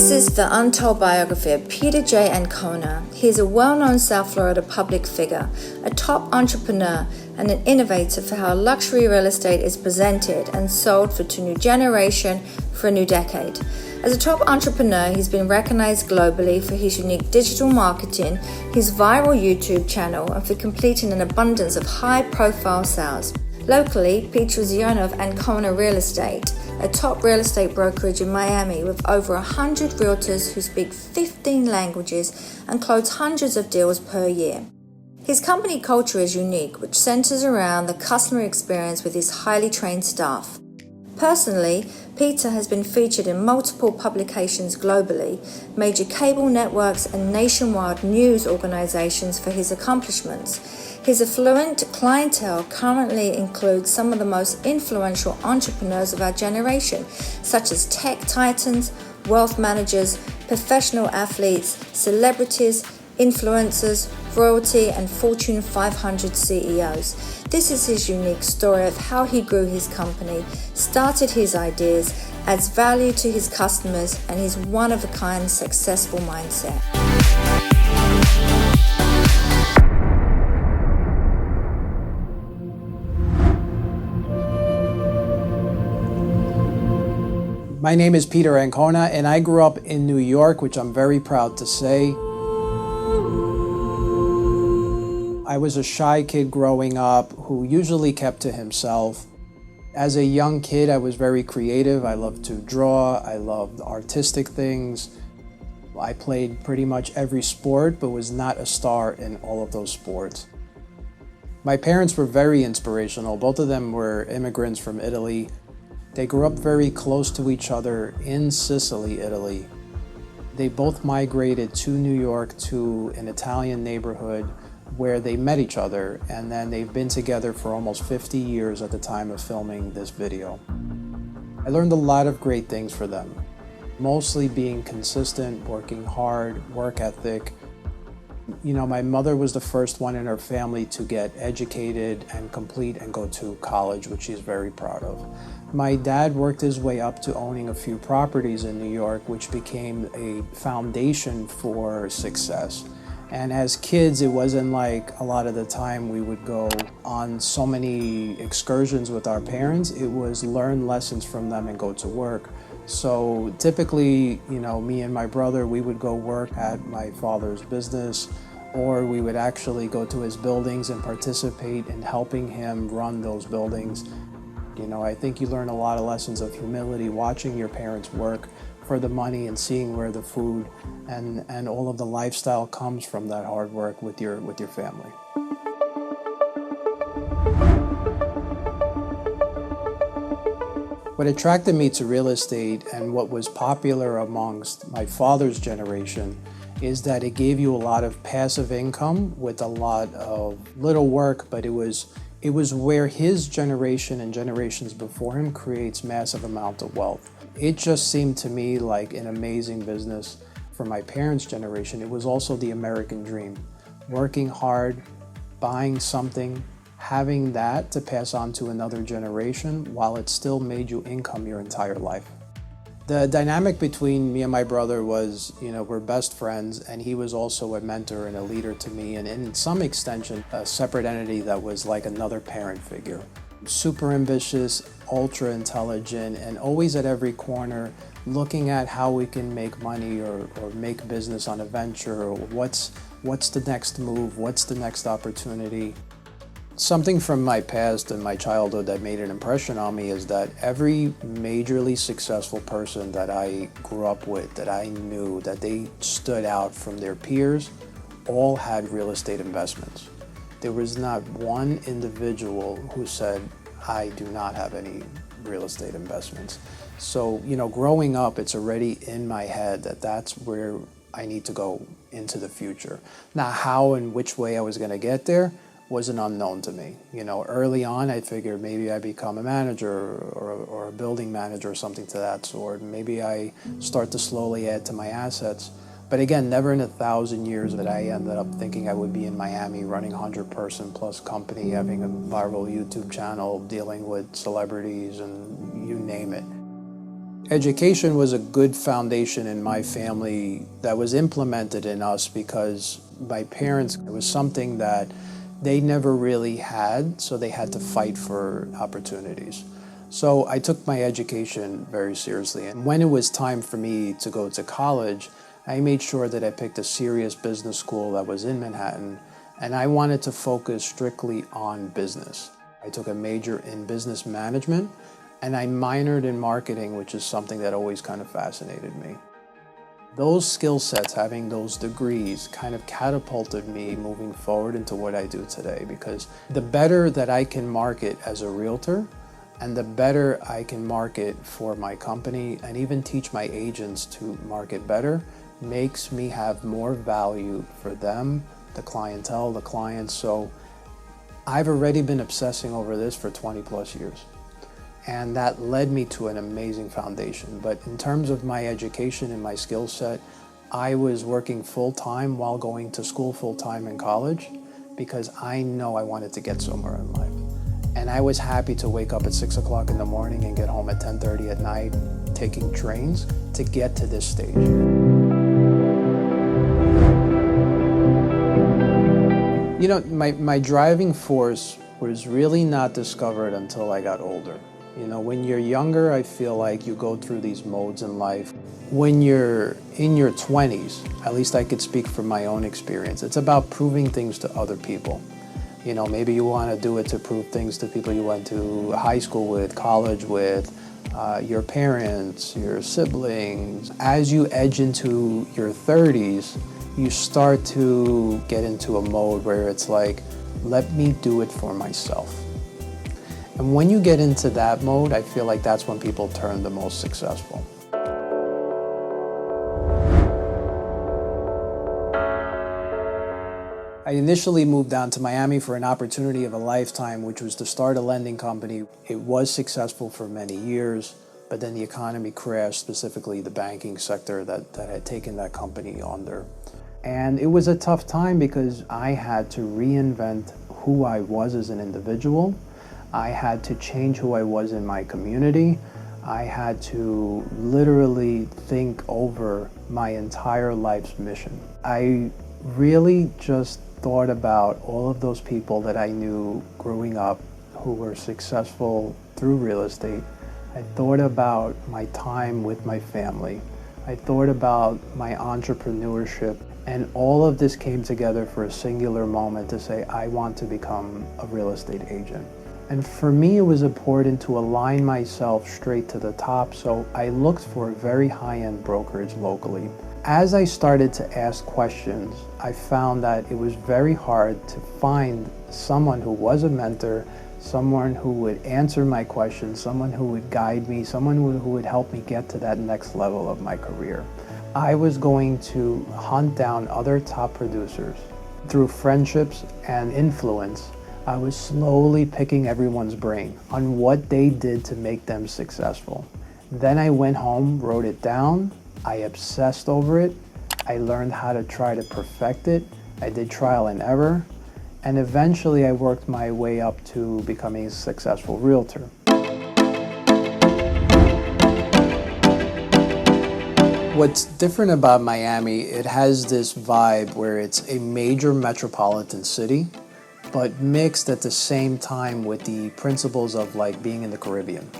This is the untold biography of Peter J. Ancona. He is a well-known South Florida public figure, a top entrepreneur, and an innovator for how luxury real estate is presented and sold to a new generation for a new decade. As a top entrepreneur, he's been recognized globally for his unique digital marketing, his viral YouTube channel, and for completing an abundance of high-profile sales. Locally, Peter is the owner of Ancona Real Estate, a top real estate brokerage in Miami with over 100 realtors who speak 15 languages and close hundreds of deals per year. His company culture is unique, which centers around the customer experience with his highly trained staff. Personally, Peter has been featured in multiple publications globally, major cable networks and nationwide news organizations for his accomplishments. His affluent clientele currently includes some of the most influential entrepreneurs of our generation, such as tech titans, wealth managers, professional athletes, celebrities, influencers, royalty, and Fortune 500 CEOs. This is his unique story of how he grew his company, started his ideas, adds value to his customers, and his one-of-a-kind successful mindset. My name is Peter Ancona, and I grew up in New York, which I'm very proud to say. I was a shy kid growing up who usually kept to himself. As a young kid, I was very creative. I loved to draw. I loved artistic things. I played pretty much every sport, but was not a star in all of those sports. My parents were very inspirational. Both of them were immigrants from Italy. They grew up very close to each other in Sicily, Italy. They both migrated to New York to an Italian neighborhood where they met each other, and then they've been together for almost 50 years at the time of filming this video. I learned a lot of great things from them, mostly being consistent, working hard, work ethic. You know, my mother was the first one in her family to get educated and complete and go to college, which she's very proud of. My dad worked his way up to owning a few properties in New York, which became a foundation for success. And as kids, it wasn't like a lot of the time we would go on so many excursions with our parents. It was learn lessons from them and go to work. So typically, you know, me and my brother, we would go work at my father's business, or we would actually go to his buildings and participate in helping him run those buildings. You know, I think you learn a lot of lessons of humility watching your parents work for the money and seeing where the food and all of the lifestyle comes from that hard work with your family. What attracted me to real estate and what was popular amongst my father's generation is that it gave you a lot of passive income with a lot of little work, but it was where his generation and generations before him creates massive amount of wealth. It just seemed to me like an amazing business for my parents' generation. It was also the American dream. Working hard, buying something, having that to pass on to another generation while it still made you income your entire life. The dynamic between me and my brother was, you know, we're best friends, and he was also a mentor and a leader to me, and in some extension, a separate entity that was like another parent figure. Super ambitious, ultra intelligent, and always at every corner looking at how we can make money or make business on a venture, or what's the next move, what's the next opportunity. Something from my past and my childhood that made an impression on me is that every majorly successful person that I grew up with, that I knew, that they stood out from their peers, all had real estate investments. There was not one individual who said, I do not have any real estate investments. So, you know, growing up, it's already in my head that that's where I need to go into the future. Now, how and which way I was going to get there was an unknown to me. You know, early on, I figured maybe I become a manager or a building manager or something to that sort. Maybe I start to slowly add to my assets. But again, never in 1,000 years that I ended up thinking I would be in Miami running a 100-person plus company, having a viral YouTube channel, dealing with celebrities and you name it. Education was a good foundation in my family that was implemented in us because my parents, it was something that they never really had, so they had to fight for opportunities. So I took my education very seriously. And when it was time for me to go to college, I made sure that I picked a serious business school that was in Manhattan, and I wanted to focus strictly on business. I took a major in business management, and I minored in marketing, which is something that always kind of fascinated me. Those skill sets, having those degrees, kind of catapulted me moving forward into what I do today, because the better that I can market as a realtor, and the better I can market for my company and even teach my agents to market better, makes me have more value for them, the clientele, the clients. So I've already been obsessing over this for 20 plus years. And that led me to an amazing foundation. But in terms of my education and my skill set, I was working full-time while going to school full-time in college because I know I wanted to get somewhere in life. And I was happy to wake up at 6 o'clock in the morning and get home at 10:30 at night, taking trains to get to this stage. You know, my driving force was really not discovered until I got older. You know, when you're younger, I feel like you go through these modes in life. When you're in your 20s, at least I could speak from my own experience, it's about proving things to other people. You know, maybe you want to do it to prove things to people you went to high school with, college with, your parents, your siblings. As you edge into your 30s, you start to get into a mode where it's like, let me do it for myself. And when you get into that mode, I feel like that's when people turn the most successful. I initially moved down to Miami for an opportunity of a lifetime, which was to start a lending company. It was successful for many years, but then the economy crashed, specifically the banking sector that had taken that company under. And it was a tough time because I had to reinvent who I was as an individual. I had to change who I was in my community. I had to literally think over my entire life's mission. I really just thought about all of those people that I knew growing up who were successful through real estate. I thought about my time with my family. I thought about my entrepreneurship. And all of this came together for a singular moment to say, I want to become a real estate agent. And for me, it was important to align myself straight to the top, so I looked for a very high-end brokerage locally. As I started to ask questions, I found that it was very hard to find someone who was a mentor, someone who would answer my questions, someone who would guide me, someone who would help me get to that next level of my career. I was going to hunt down other top producers. Through friendships and influence, I was slowly picking everyone's brain on what they did to make them successful. Then I went home, wrote it down, I obsessed over it, I learned how to try to perfect it, I did trial and error, and eventually I worked my way up to becoming a successful realtor. What's different about Miami, it has this vibe where it's a major metropolitan city, but mixed at the same time with the principles of like being in the Caribbean.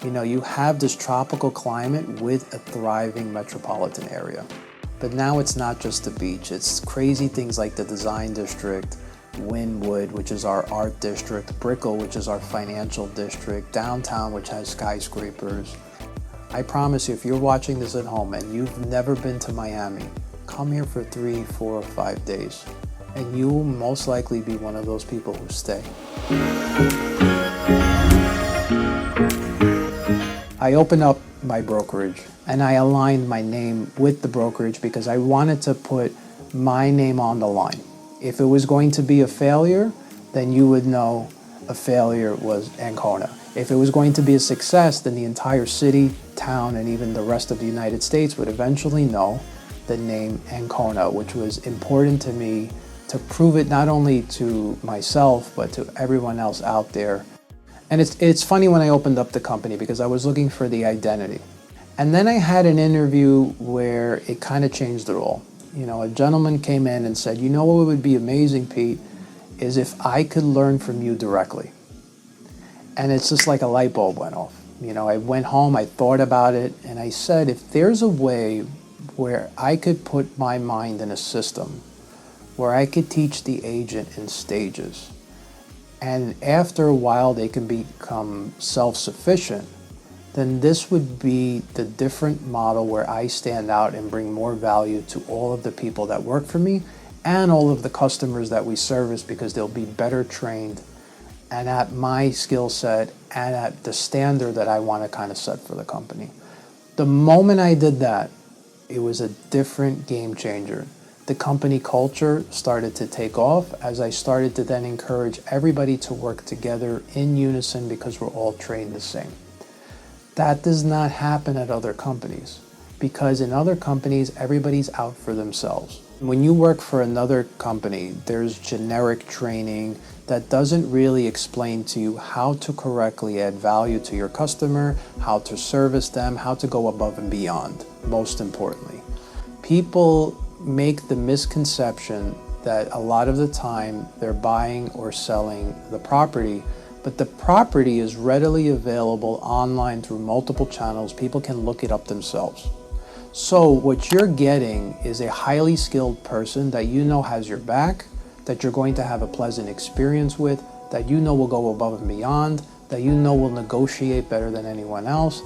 You know, you have this tropical climate with a thriving metropolitan area. But now it's not just the beach, it's crazy things like the Design District, Wynwood, which is our art district, Brickell, which is our financial district, downtown, which has skyscrapers. I promise you, if you're watching this at home and you've never been to Miami, come here for 3, 4, 5 days. And you will most likely be one of those people who stay. I opened up my brokerage and I aligned my name with the brokerage because I wanted to put my name on the line. If it was going to be a failure, then you would know a failure was Ancona. If it was going to be a success, then the entire city, town, and even the rest of the United States would eventually know the name Ancona, which was important to me to prove it not only to myself, but to everyone else out there. And it's funny when I opened up the company because I was looking for the identity. And then I had an interview where it kind of changed it all. A gentleman came in and said, what would be amazing, Pete, is if I could learn from you directly. And it's just like a light bulb went off. I went home, I thought about it, and I said, if there's a way where I could put my mind in a system where I could teach the agent in stages, and after a while they can become self-sufficient, then this would be the different model where I stand out and bring more value to all of the people that work for me and all of the customers that we service, because they'll be better trained and at my skill set and at the standard that I want to kind of set for the company. The moment I did that, it was a different game changer. The company culture started to take off as I started to then encourage everybody to work together in unison because we're all trained the same. That does not happen at other companies, because in other companies, everybody's out for themselves. When you work for another company, there's generic training that doesn't really explain to you how to correctly add value to your customer, how to service them, how to go above and beyond, most importantly. People make the misconception that a lot of the time they're buying or selling the property, but the property is readily available online through multiple channels. People can look it up themselves. So what you're getting is a highly skilled person that has your back, that you're going to have a pleasant experience with, that will go above and beyond, that will negotiate better than anyone else.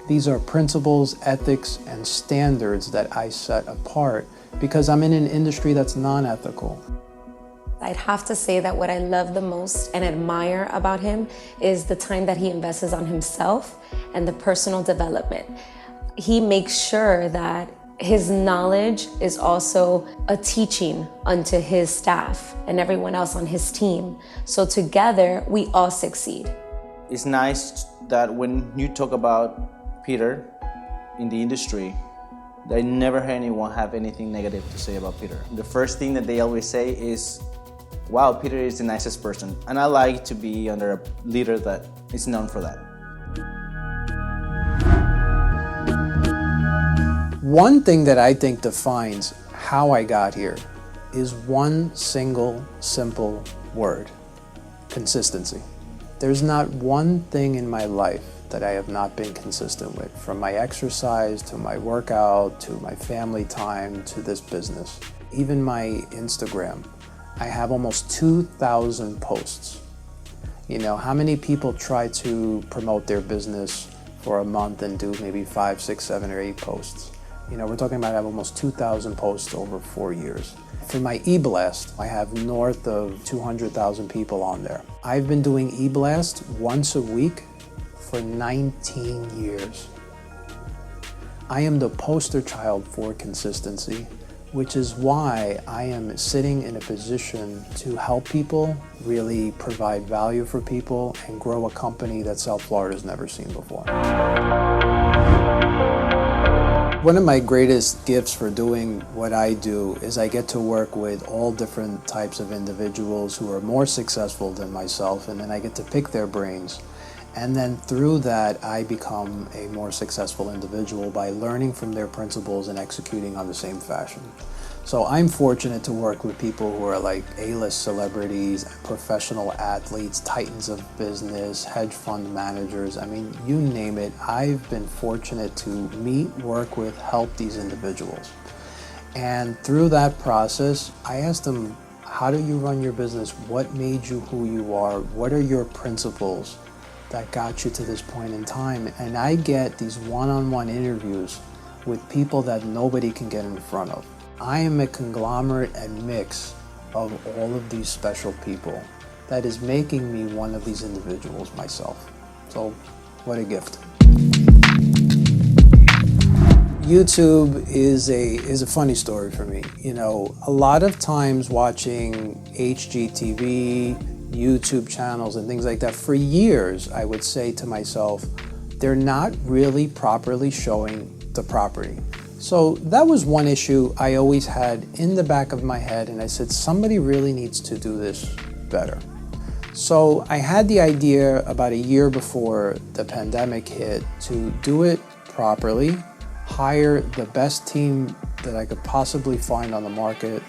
These are principles, ethics, and standards that I set apart because I'm in an industry that's non-ethical. I'd have to say that what I love the most and admire about him is the time that he invests on himself and the personal development. He makes sure that his knowledge is also a teaching unto his staff and everyone else on his team. So together, we all succeed. It's nice that when you talk about Peter in the industry, I never heard anyone have anything negative to say about Peter. The first thing that they always say is, wow, Peter is the nicest person. And I like to be under a leader that is known for that. One thing that I think defines how I got here is one single, simple word: consistency. There's not one thing in my life that I have not been consistent with, from my exercise to my workout to my family time to this business. Even my Instagram, I have almost 2,000 posts. How many people try to promote their business for a month and do maybe 5, 6, 7, or 8 posts? We're talking about I have almost 2,000 posts over 4 years. For my eBlast, I have north of 200,000 people on there. I've been doing eBlast once a week for 19 years. I am the poster child for consistency, which is why I am sitting in a position to help people, really provide value for people, and grow a company that South Florida's never seen before. One of my greatest gifts for doing what I do is I get to work with all different types of individuals who are more successful than myself, and then I get to pick their brains. And then through that, I become a more successful individual by learning from their principles and executing on the same fashion. So I'm fortunate to work with people who are like A-list celebrities, professional athletes, titans of business, hedge fund managers. I mean, you name it. I've been fortunate to meet, work with, help these individuals. And through that process, I asked them, how do you run your business? What made you who you are? What are your principles that got you to this point in time? And I get these one-on-one interviews with people that nobody can get in front of. I am a conglomerate and mix of all of these special people that is making me one of these individuals myself. So, what a gift. YouTube is a funny story for me. A lot of times watching HGTV, YouTube channels and things like that, for years I would say to myself, they're not really properly showing the property. So that was one issue I always had in the back of my head, and I said, somebody really needs to do this better. So I had the idea about a year before the pandemic hit to do it properly, hire the best team that I could possibly find on the market.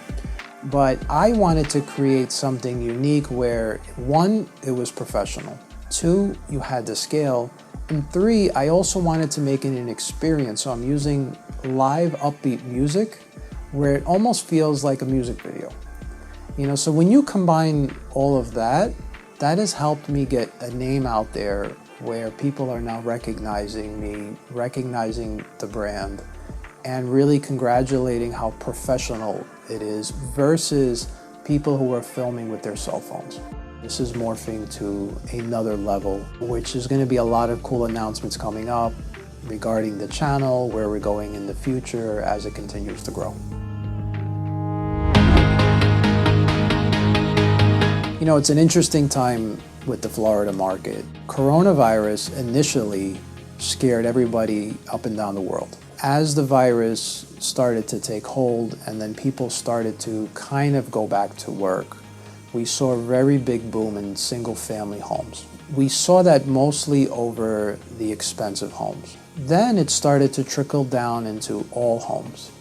But I wanted to create something unique where, one, it was professional. Two, you had to scale. And three, I also wanted to make it an experience. So I'm using live upbeat music where it almost feels like a music video. So when you combine all of that, that has helped me get a name out there where people are now recognizing me, recognizing the brand, and really congratulating how professional it is versus people who are filming with their cell phones. This is morphing to another level, which is going to be a lot of cool announcements coming up regarding the channel, where we're going in the future as it continues to grow. It's an interesting time with the Florida market. Coronavirus initially scared everybody up and down the world. As the virus started to take hold and then people started to kind of go back to work, we saw a very big boom in single-family homes. We saw that mostly over the expensive homes. Then it started to trickle down into all homes.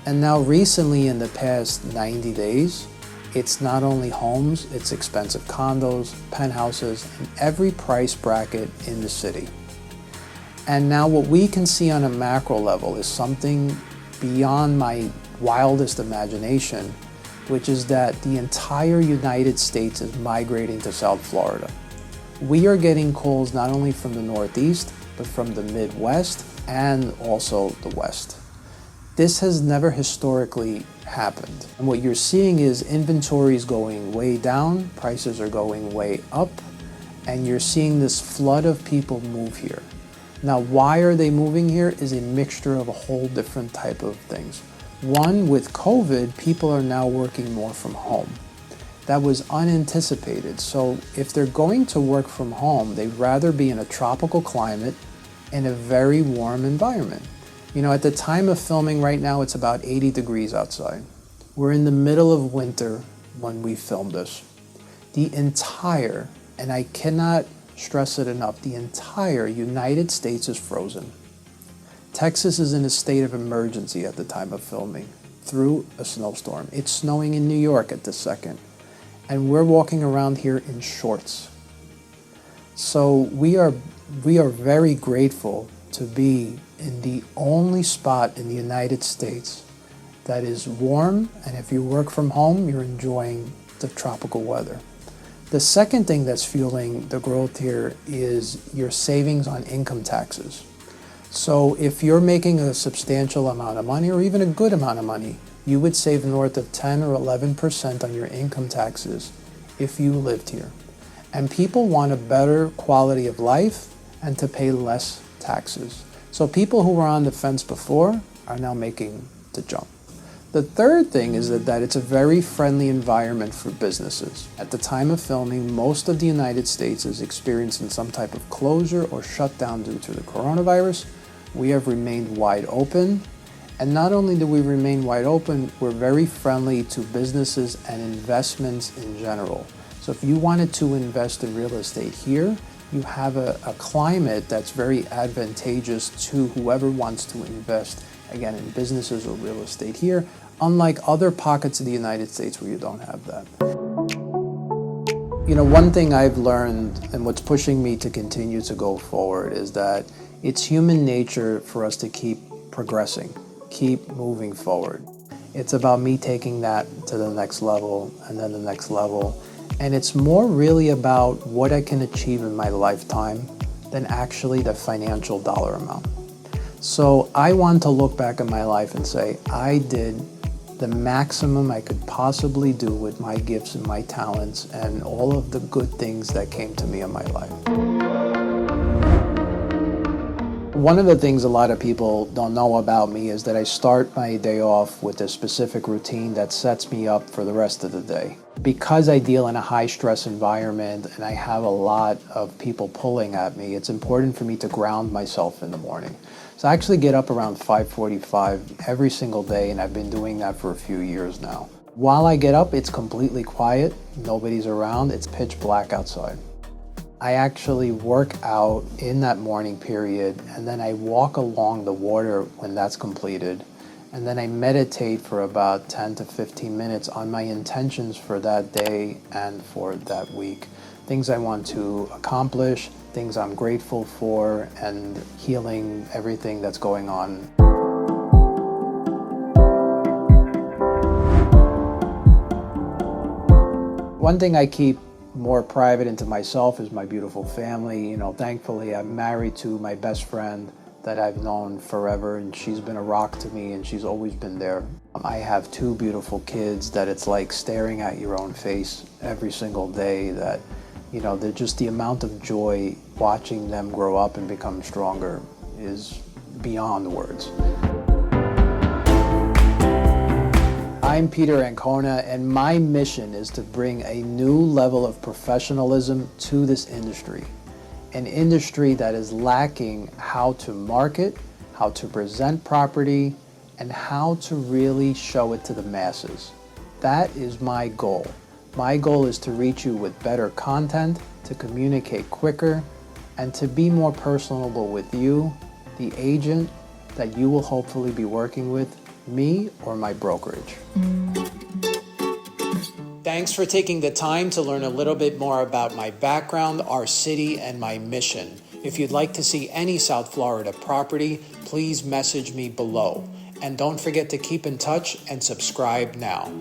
And now recently, in the past 90 days, it's not only homes, it's expensive condos, penthouses, and every price bracket in the city. And now what we can see on a macro level is something beyond my wildest imagination, which is that the entire United States is migrating to South Florida. We are getting calls not only from the Northeast, but from the Midwest and also the West. This has never historically happened. And what you're seeing is inventories going way down, prices are going way up, and you're seeing this flood of people move here. Now, why are they moving here is a mixture of a whole different type of things. One, with COVID, people are now working more from home. That was unanticipated. So if they're going to work from home, they'd rather be in a tropical climate in a very warm environment. At the time of filming right now, it's about 80 degrees outside. We're in the middle of winter when we filmed this. The entire, and I cannot stress it enough, the entire United States is frozen. Texas is in a state of emergency at the time of filming through a snowstorm. It's snowing in New York at this second. And we're walking around here in shorts. So we are very grateful to be in the only spot in the United States that is warm, and if you work from home, you're enjoying the tropical weather. The second thing that's fueling the growth here is your savings on income taxes. So if you're making a substantial amount of money, or even a good amount of money, you would save north of 10 or 11% on your income taxes if you lived here. And people want a better quality of life and to pay less taxes. So people who were on the fence before are now making the jump. The third thing is that it's a very friendly environment for businesses. At the time of filming, most of the United States is experiencing some type of closure or shutdown due to the coronavirus. We have remained wide open. And not only do we remain wide open, we're very friendly to businesses and investments in general. So if you wanted to invest in real estate here, you have a climate that's very advantageous to whoever wants to invest, again, in businesses or real estate here, unlike other pockets of the United States where you don't have that. One thing I've learned, and what's pushing me to continue to go forward, is that it's human nature for us to keep progressing, keep moving forward. It's about me taking that to the next level and then the next level. And it's more really about what I can achieve in my lifetime than actually the financial dollar amount. So I want to look back at my life and say, I did the maximum I could possibly do with my gifts and my talents and all of the good things that came to me in my life. One of the things a lot of people don't know about me is that I start my day off with a specific routine that sets me up for the rest of the day. Because I deal in a high-stress environment and I have a lot of people pulling at me, it's important for me to ground myself in the morning. So I actually get up around 5:45 every single day, and I've been doing that for a few years now. While I get up, it's completely quiet, nobody's around, it's pitch black outside. I actually work out in that morning period, and then I walk along the water when that's completed. And then I meditate for about 10 to 15 minutes on my intentions for that day and for that week. Things I want to accomplish, things I'm grateful for, and healing everything that's going on. One thing I keep more private into myself is my beautiful family. You know, thankfully I'm married to my best friend that I've known forever, and she's been a rock to me, and she's always been there. I have 2 beautiful kids that it's like staring at your own face every single day, that, you know, they're just, the amount of joy watching them grow up and become stronger is beyond words. I'm Peter Ancona, and my mission is to bring a new level of professionalism to this industry. An industry that is lacking how to market, how to present property, and how to really show it to the masses. That is my goal. My goal is to reach you with better content, to communicate quicker, and to be more personable with you, the agent that you will hopefully be working with, me or my brokerage. Thanks for taking the time to learn a little bit more about my background, our city, and my mission. If you'd like to see any South Florida property, please message me below. And don't forget to keep in touch and subscribe now.